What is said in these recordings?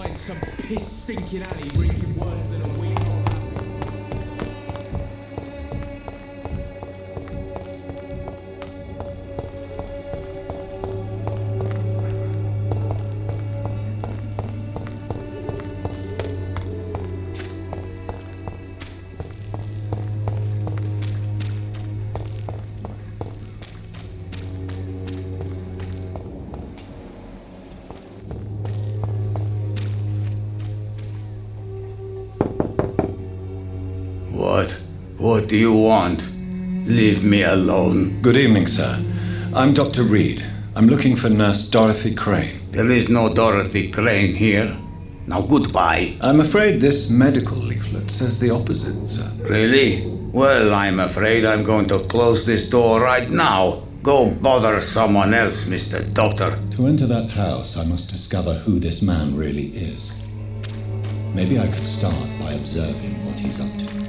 Some piss-stinking alley reeking worse than a week old. What do you want? Leave me alone. Good evening, sir. I'm Dr. Reid. I'm looking for Nurse Dorothy Crane. There is no Dorothy Crane here. Now goodbye. I'm afraid this medical leaflet says the opposite, sir. Really? Well, I'm afraid I'm going to close this door right now. Go bother someone else, Mr. Doctor. To enter that house, I must discover who this man really is. Maybe I could start by observing what he's up to.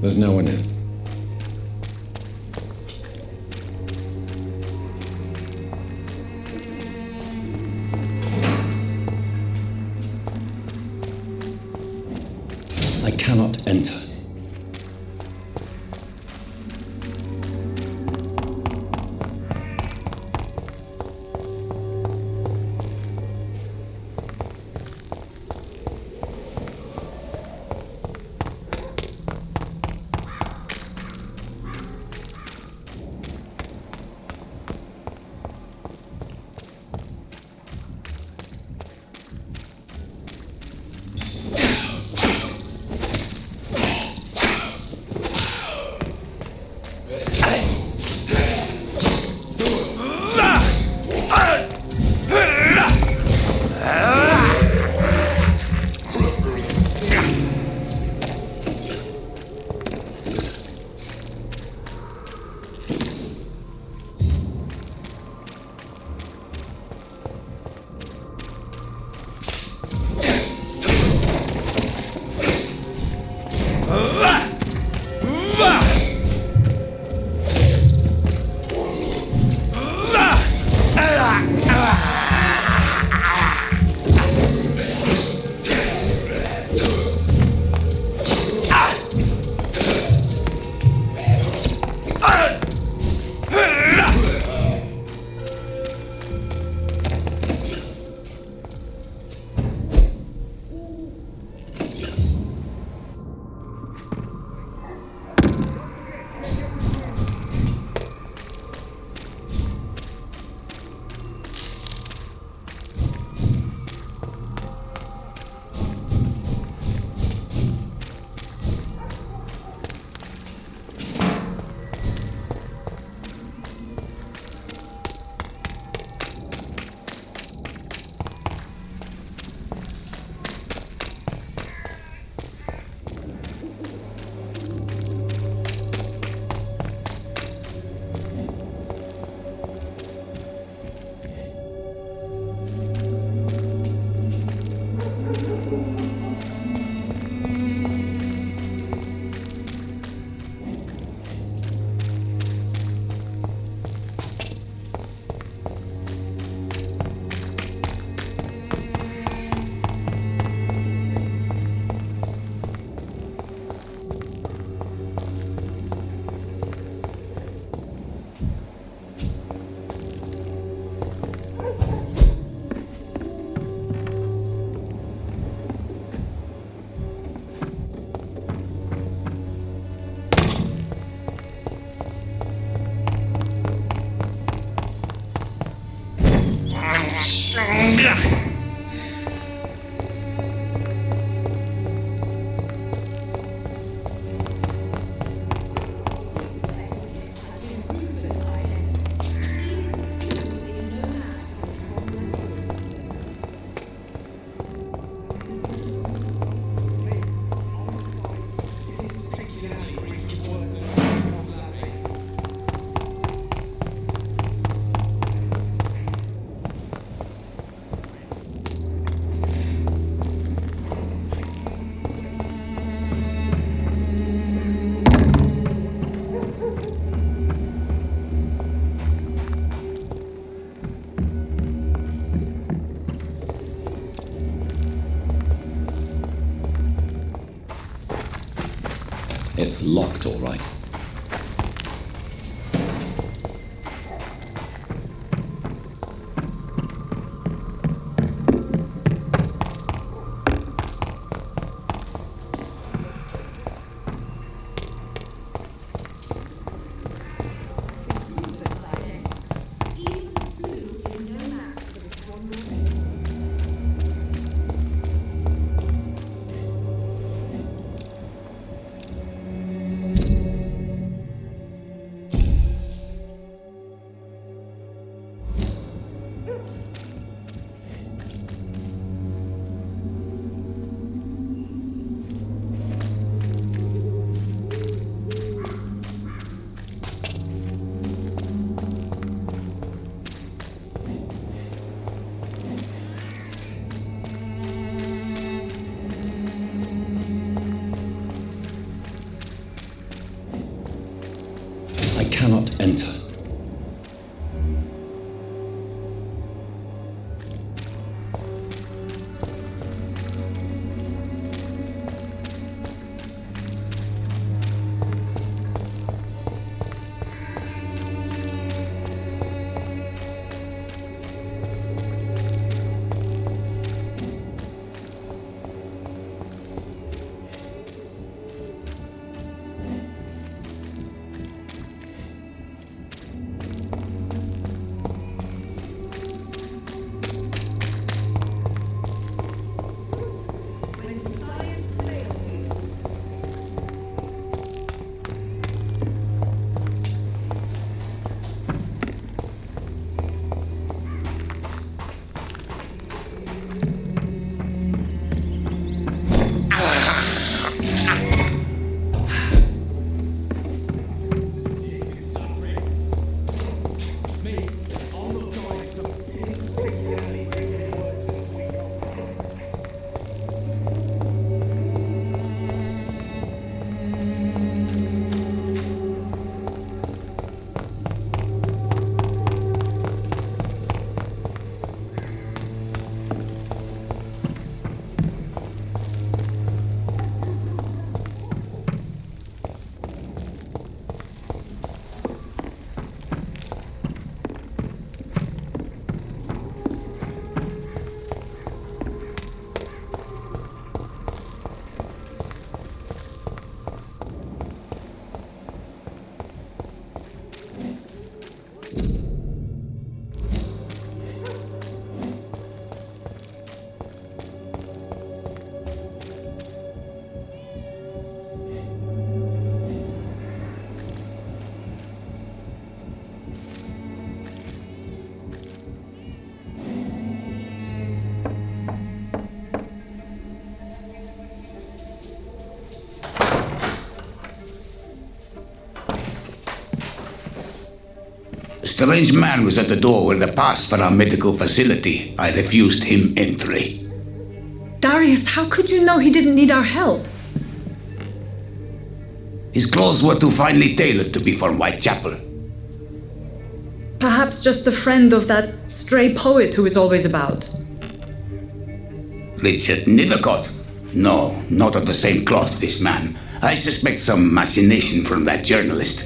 There's no one in. I cannot enter. It's locked, all right. I cannot enter. A strange man was at the door with a pass for our medical facility. I refused him entry. Darius, how could you know he didn't need our help? His clothes were too finely tailored to be for Whitechapel. Perhaps just a friend of that stray poet who is always about. Richard Nethercott? No, not of the same cloth, this man. I suspect some machination from that journalist.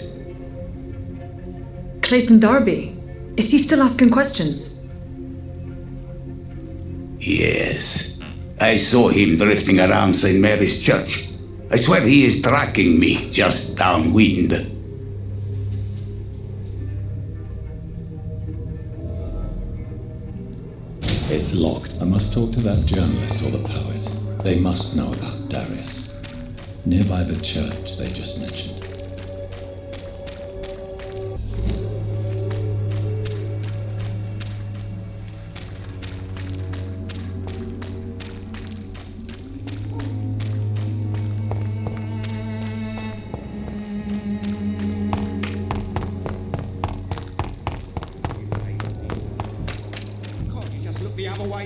Clayton Darby. Is he still asking questions? Yes. I saw him drifting around St. Mary's Church. I swear he is tracking me just downwind. It's It's locked. I must talk to that journalist or the poet. They must know about Darius. Nearby the church they just mentioned.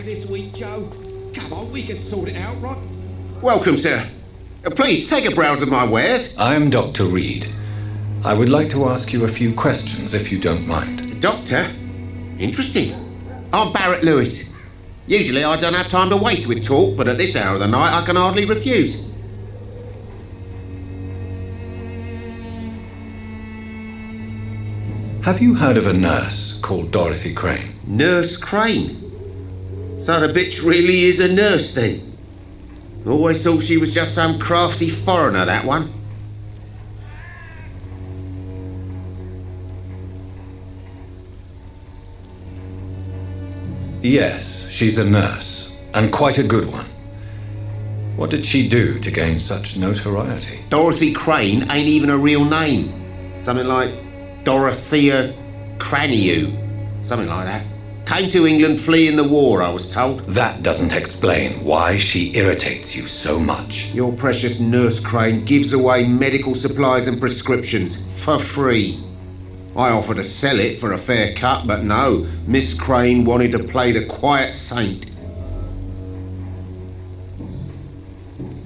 This week, Joe. Come on, we can sort it out, right? Welcome, sir. Please take a browse of my wares. I'm Dr. Reid. I would like to ask you a few questions, if you don't mind. Doctor? Interesting. I'm Barrett Lewis. Usually I don't have time to waste with talk, but at this hour of the night I can hardly refuse. Have you heard of a nurse called Dorothy Crane? Nurse Crane? So the bitch really is a nurse then? Always thought she was just some crafty foreigner, that one. Yes, she's a nurse, and quite a good one. What did she do to gain such notoriety? Dorothy Crane ain't even a real name. Something like Dorothea Craniu. Something like that. Came to England fleeing the war, I was told. That doesn't explain why she irritates you so much. Your precious Nurse Crane gives away medical supplies and prescriptions for free. I offered to sell it for a fair cut, but no, Miss Crane wanted to play the quiet saint.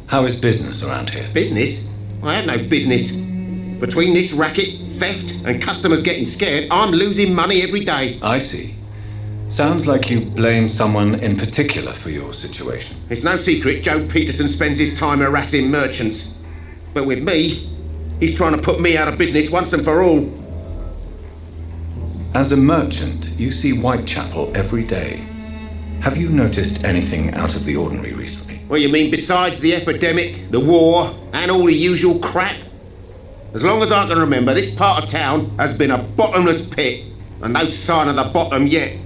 How is business around here? Business? I have no business. Between this racket, theft, and customers getting scared, I'm losing money every day. I see. Sounds like you blame someone in particular for your situation. It's no secret Joe Peterson spends his time harassing merchants. But with me, he's trying to put me out of business once and for all. As a merchant, you see Whitechapel every day. Have you noticed anything out of the ordinary recently? What you mean besides the epidemic, the war, and all the usual crap? As long as I can remember, this part of town has been a bottomless pit, and no sign of the bottom yet.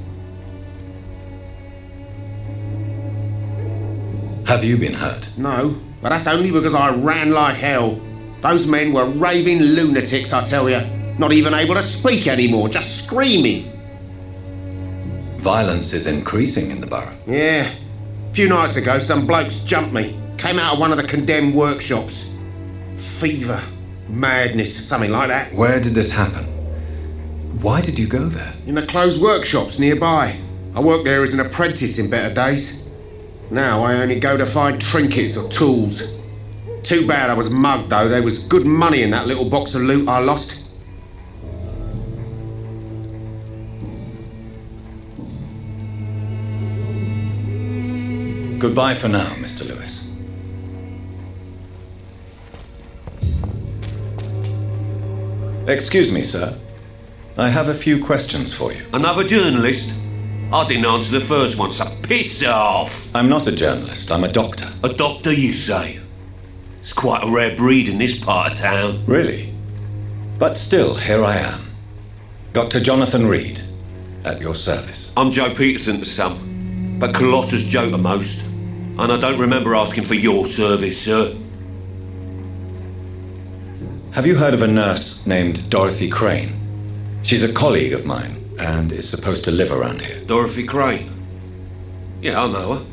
Have you been hurt? No, but that's only because I ran like hell. Those men were raving lunatics, I tell you. Not even able to speak anymore, just screaming. Violence is increasing in the borough. Yeah. A few nights ago, some blokes jumped me. Came out of one of the condemned workshops. Fever, madness, something like that. Where did this happen? Why did you go there? In the closed workshops nearby. I worked there as an apprentice in better days. Now I only go to find trinkets or tools. Too bad I was mugged though. There was good money in that little box of loot I lost. Goodbye for now, Mr. Lewis. Excuse me, sir. I have a few questions for you. Another journalist? I didn't answer the first one, so piss off! I'm not a journalist, I'm a doctor. A doctor, you say? It's quite a rare breed in this part of town. Really? But still, here I am. Dr. Jonathan Reid, at your service. I'm Joe Peterson to some, but Colossus Joe to most. And I don't remember asking for your service, sir. Have you heard of a nurse named Dorothy Crane? She's a colleague of mine and is supposed to live around here. Dorothy Crane? Yeah, I know her.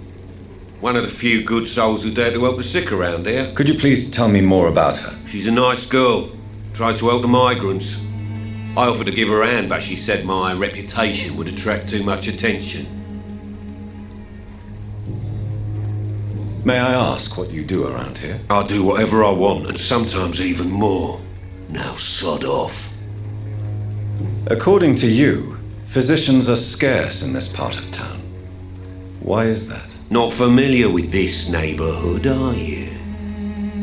One of the few good souls who dare to help the sick around here. Could you please tell me more about her? She's a nice girl. Tries to help the migrants. I offered to give her a hand, but she said my reputation would attract too much attention. May I ask what you do around here? I do whatever I want, and sometimes even more. Now sod off. According to you, physicians are scarce in this part of town. Why is that? Not familiar with this neighbourhood, are you?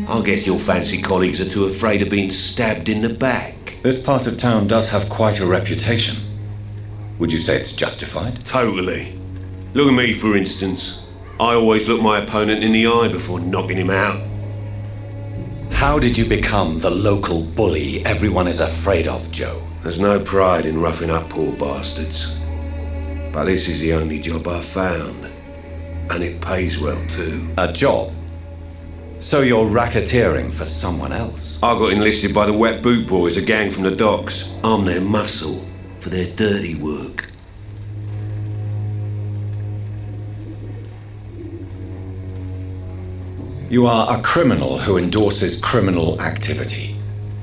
I guess your fancy colleagues are too afraid of being stabbed in the back. This part of town does have quite a reputation. Would you say it's justified? Totally. Look at me, for instance. I always look my opponent in the eye before knocking him out. How did you become the local bully everyone is afraid of, Joe? There's no pride in roughing up poor bastards. But this is the only job I've found. And it pays well too. A job? So you're racketeering for someone else? I got enlisted by the Wet Boot Boys, a gang from the docks. I'm their muscle for their dirty work. You are a criminal who endorses criminal activity.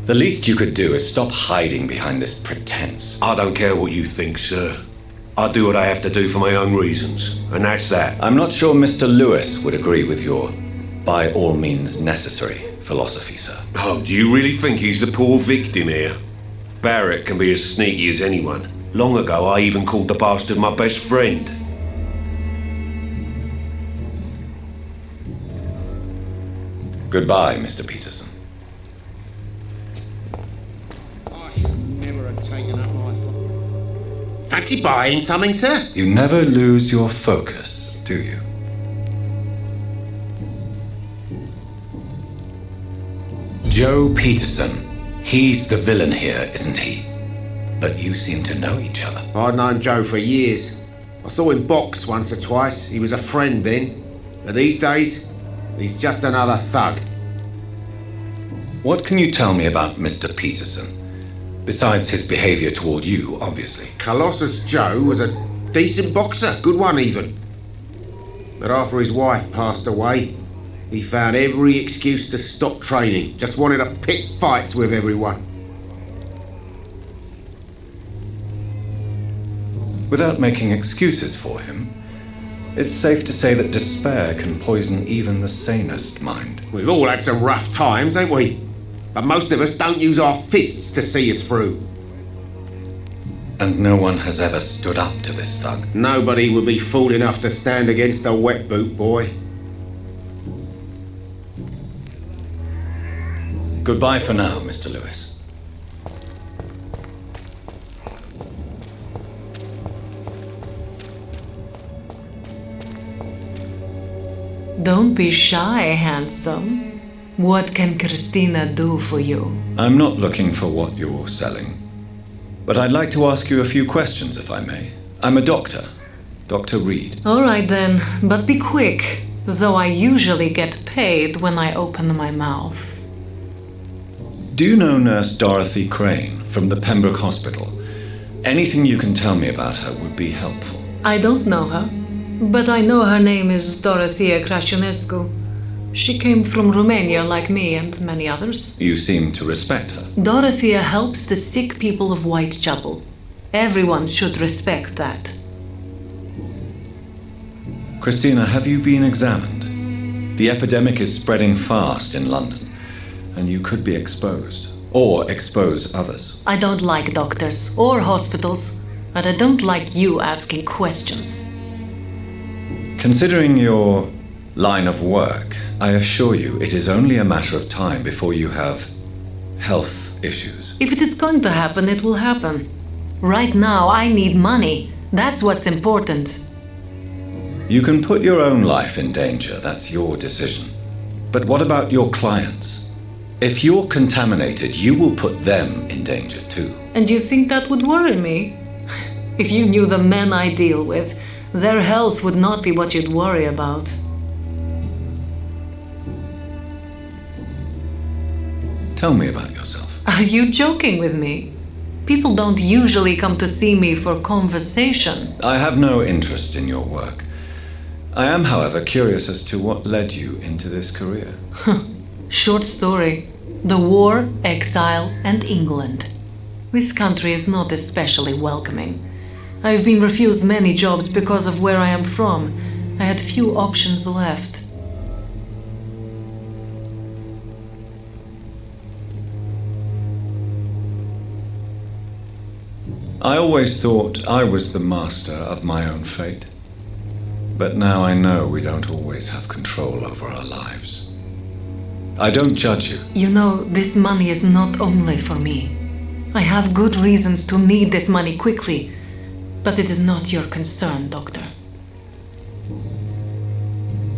The least you could do is stop hiding behind this pretense. I don't care what you think, sir. I do what I have to do for my own reasons, and that's that. I'm not sure Mr. Lewis would agree with your by all means necessary philosophy, sir. Oh, do you really think he's the poor victim here? Barrett can be as sneaky as anyone. Long ago, I even called the bastard my best friend. Goodbye, Mr. Peterson. I should never have taken up my... Fancy buying something, sir? You never lose your focus, do you? Joe Peterson. He's the villain here, isn't he? But you seem to know each other. I'd known Joe for years. I saw him box once or twice. He was a friend then. But these days, he's just another thug. What can you tell me about Mr. Peterson? Besides his behavior toward you, obviously. Colossus Joe was a decent boxer, good one even. But after his wife passed away, he found every excuse to stop training. Just wanted to pick fights with everyone. Without making excuses for him, it's safe to say that despair can poison even the sanest mind. We've all had some rough times, ain't we? But most of us don't use our fists to see us through. And no one has ever stood up to this thug. Nobody would be fool enough to stand against a wet boot boy. Goodbye for now, Mr. Lewis. Don't be shy, handsome. What can Christina do for you? I'm not looking for what you're selling. But I'd like to ask you a few questions, if I may. I'm a doctor. Dr. Reid. All right then, but be quick, though I usually get paid when I open my mouth. Do you know Nurse Dorothy Crane from the Pembroke Hospital? Anything you can tell me about her would be helpful. I don't know her, but I know her name is Dorothea Crăciunescu. She came from Romania like me and many others. You seem to respect her. Dorothea helps the sick people of Whitechapel. Everyone should respect that. Christina, have you been examined? The epidemic is spreading fast in London, and you could be exposed, or expose others. I don't like doctors or hospitals, but I don't like you asking questions. Considering your line of work, I assure you it is only a matter of time before you have health issues. If it is going to happen, it will happen. Right now, I need money. That's what's important. You can put your own life in danger, that's your decision. But what about your clients? If you're contaminated, you will put them in danger too. And you think that would worry me? If you knew the men I deal with, their health would not be what you'd worry about. Tell me about yourself. Are you joking with me? People don't usually come to see me for conversation. I have no interest in your work. I am, however, curious as to what led you into this career. Short story. The war, exile, and England. This country is not especially welcoming. I've been refused many jobs because of where I am from. I had few options left. I always thought I was the master of my own fate. But now I know we don't always have control over our lives. I don't judge you. You know, this money is not only for me. I have good reasons to need this money quickly, but it is not your concern, Doctor.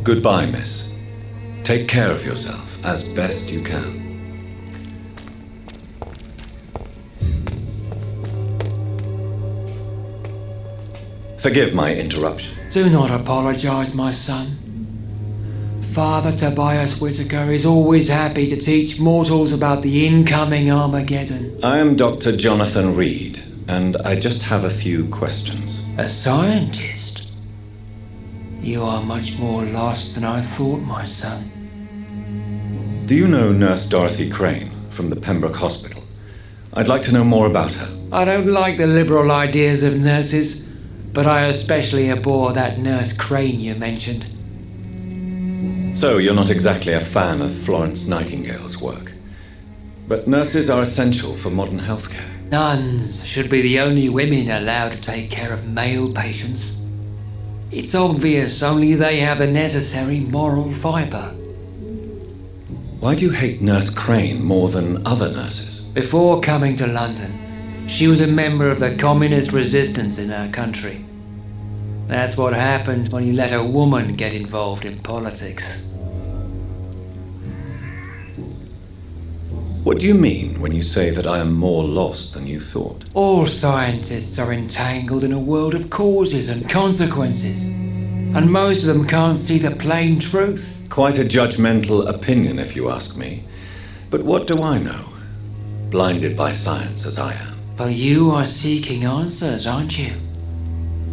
Goodbye, miss. Take care of yourself as best you can. Forgive my interruption. Do not apologize, my son. Father Tobias Whitaker is always happy to teach mortals about the incoming Armageddon. I am Dr. Jonathan Reid, and I just have a few questions. A scientist? You are much more lost than I thought, my son. Do you know Nurse Dorothy Crane from the Pembroke Hospital? I'd like to know more about her. I don't like the liberal ideas of nurses, but I especially abhor that Nurse Crane you mentioned. So, you're not exactly a fan of Florence Nightingale's work. But nurses are essential for modern healthcare. Nuns should be the only women allowed to take care of male patients. It's obvious only they have the necessary moral fibre. Why do you hate Nurse Crane more than other nurses? Before coming to London, she was a member of the communist resistance in our country. That's what happens when you let a woman get involved in politics. What do you mean when you say that I am more lost than you thought? All scientists are entangled in a world of causes and consequences, and most of them can't see the plain truth. Quite a judgmental opinion, if you ask me. But what do I know? Blinded by science as I am. But you are seeking answers, aren't you?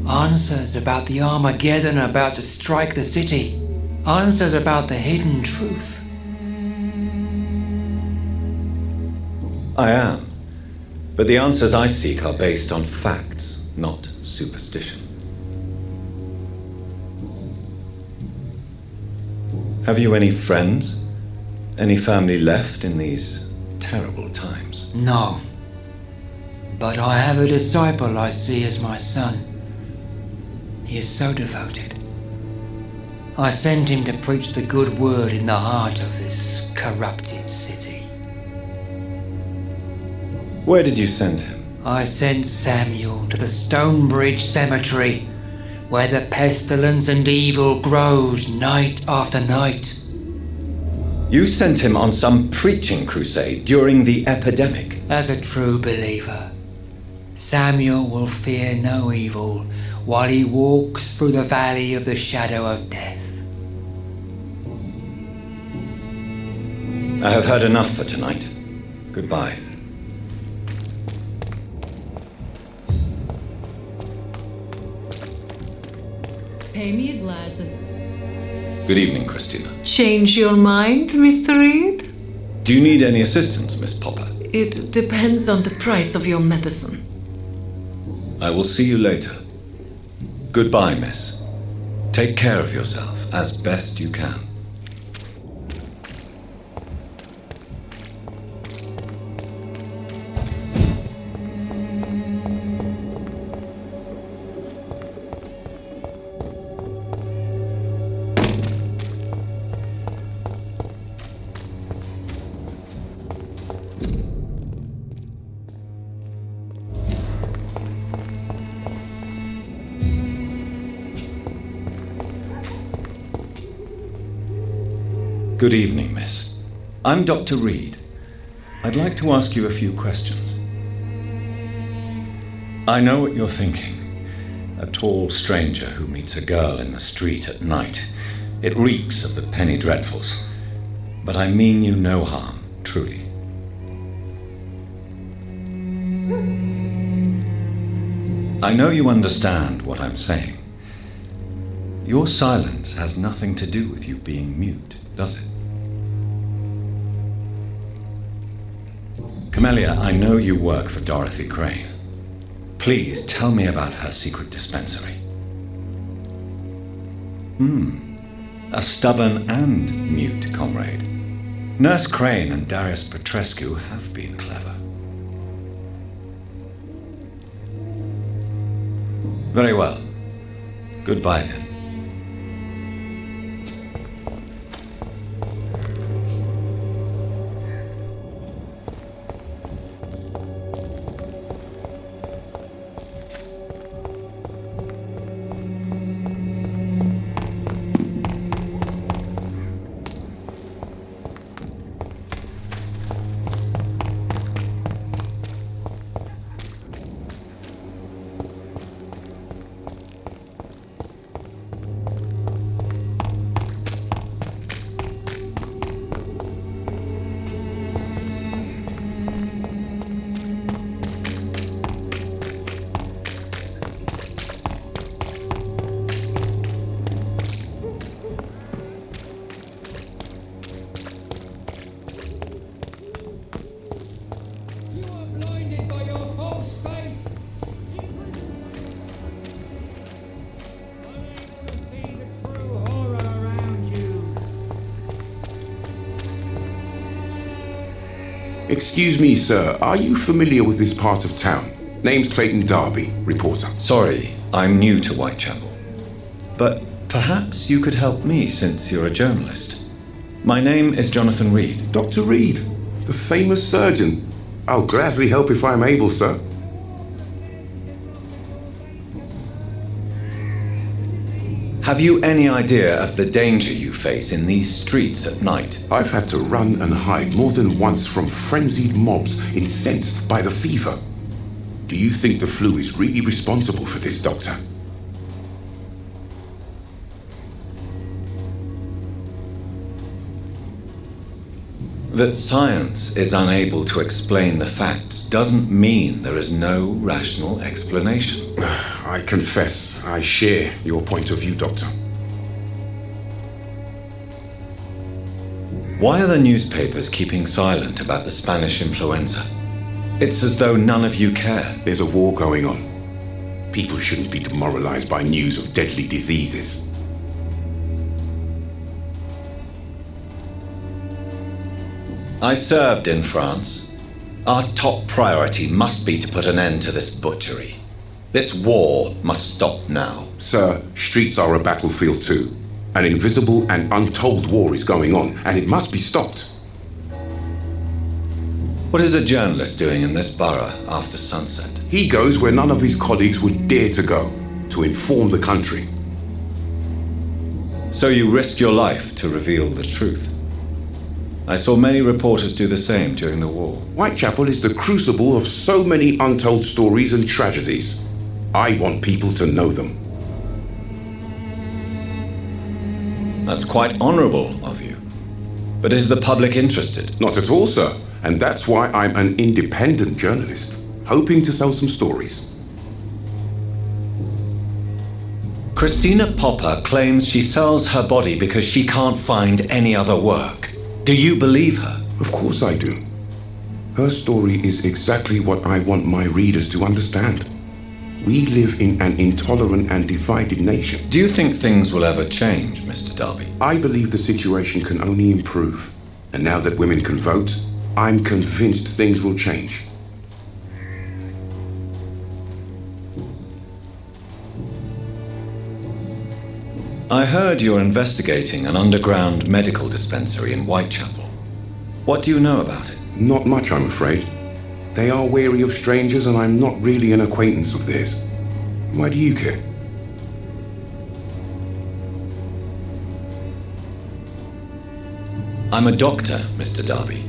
Answers about the Armageddon about to strike the city. Answers about the hidden truth. I am. But the answers I seek are based on facts, not superstition. Have you any friends? Any family left in these terrible times? No. But I have a disciple I see as my son. He is so devoted. I sent him to preach the good word in the heart of this corrupted city. Where did you send him? I sent Samuel to the Stonebridge Cemetery, where the pestilence and evil grows night after night. You sent him on some preaching crusade during the epidemic. As a true believer, Samuel will fear no evil while he walks through the valley of the shadow of death. I have heard enough for tonight. Goodbye. Pay me a glass and... Good evening, Christina. Change your mind, Mr. Reid? Do you need any assistance, Miss Popper? It depends on the price of your medicine. I will see you later. Goodbye, miss. Take care of yourself as best you can. Good evening, miss. I'm Dr. Reid. I'd like to ask you a few questions. I know what you're thinking. A tall stranger who meets a girl in the street at night. It reeks of the penny dreadfuls. But I mean you no harm, truly. I know you understand what I'm saying. Your silence has nothing to do with you being mute, does it? Camellia, I know you work for Dorothy Crane. Please tell me about her secret dispensary. A stubborn and mute comrade. Nurse Crane and Darius Petrescu have been clever. Very well. Goodbye then. Excuse me, sir. Are you familiar with this part of town? Name's Clayton Darby, reporter. Sorry, I'm new to Whitechapel. But perhaps you could help me since you're a journalist. My name is Jonathan Reid. Dr. Reid, the famous surgeon. I'll gladly help if I'm able, sir. Have you any idea of the danger you face in these streets at night? I've had to run and hide more than once from frenzied mobs incensed by the fever. Do you think the flu is really responsible for this, Doctor? That science is unable to explain the facts doesn't mean there is no rational explanation. I confess, I share your point of view, Doctor. Why are the newspapers keeping silent about the Spanish influenza? It's as though none of you care. There's a war going on. People shouldn't be demoralized by news of deadly diseases. I served in France. Our top priority must be to put an end to this butchery. This war must stop now. Sir, streets are a battlefield too. An invisible and untold war is going on, and it must be stopped. What is a journalist doing in this borough after sunset? He goes where none of his colleagues would dare to go, to inform the country. So you risk your life to reveal the truth. I saw many reporters do the same during the war. Whitechapel is the crucible of so many untold stories and tragedies. I want people to know them. That's quite honorable of you. But is the public interested? Not at all, sir. And that's why I'm an independent journalist, hoping to sell some stories. Christina Popper claims she sells her body because she can't find any other work. Do you believe her? Of course I do. Her story is exactly what I want my readers to understand. We live in an intolerant and divided nation. Do you think things will ever change, Mr. Darby? I believe the situation can only improve. And now that women can vote, I'm convinced things will change. I heard you're investigating an underground medical dispensary in Whitechapel. What do you know about it? Not much, I'm afraid. They are wary of strangers, and I'm not really an acquaintance of theirs. Why do you care? I'm a doctor, Mr. Darby.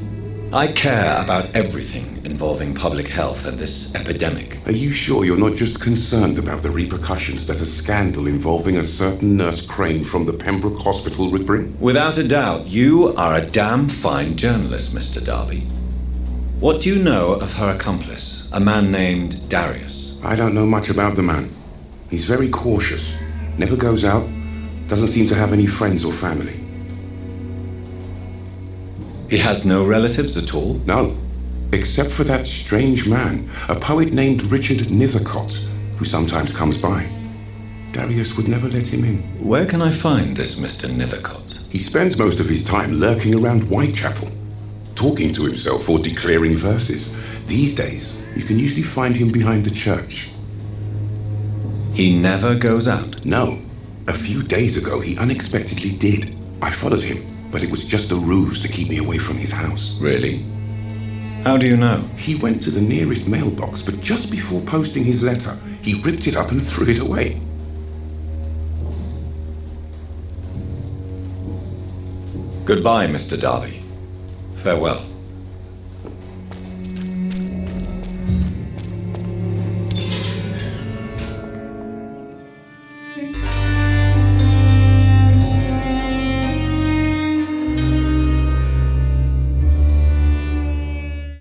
I care about everything involving public health and this epidemic. Are you sure you're not just concerned about the repercussions that a scandal involving a certain Nurse Crane from the Pembroke Hospital would bring? Without a doubt, you are a damn fine journalist, Mr. Darby. What do you know of her accomplice, a man named Darius? I don't know much about the man. He's very cautious, never goes out, doesn't seem to have any friends or family. He has no relatives at all? No, except for that strange man, a poet named Richard Nethercott, who sometimes comes by. Darius would never let him in. Where can I find this Mr. Nethercott? He spends most of his time lurking around Whitechapel, talking to himself or declaring verses. These days, you can usually find him behind the church. He never goes out? No. A few days ago, he unexpectedly did. I followed him, but it was just a ruse to keep me away from his house. Really? How do you know? He went to the nearest mailbox, but just before posting his letter, he ripped it up and threw it away. Goodbye, Mr. Darby. Farewell.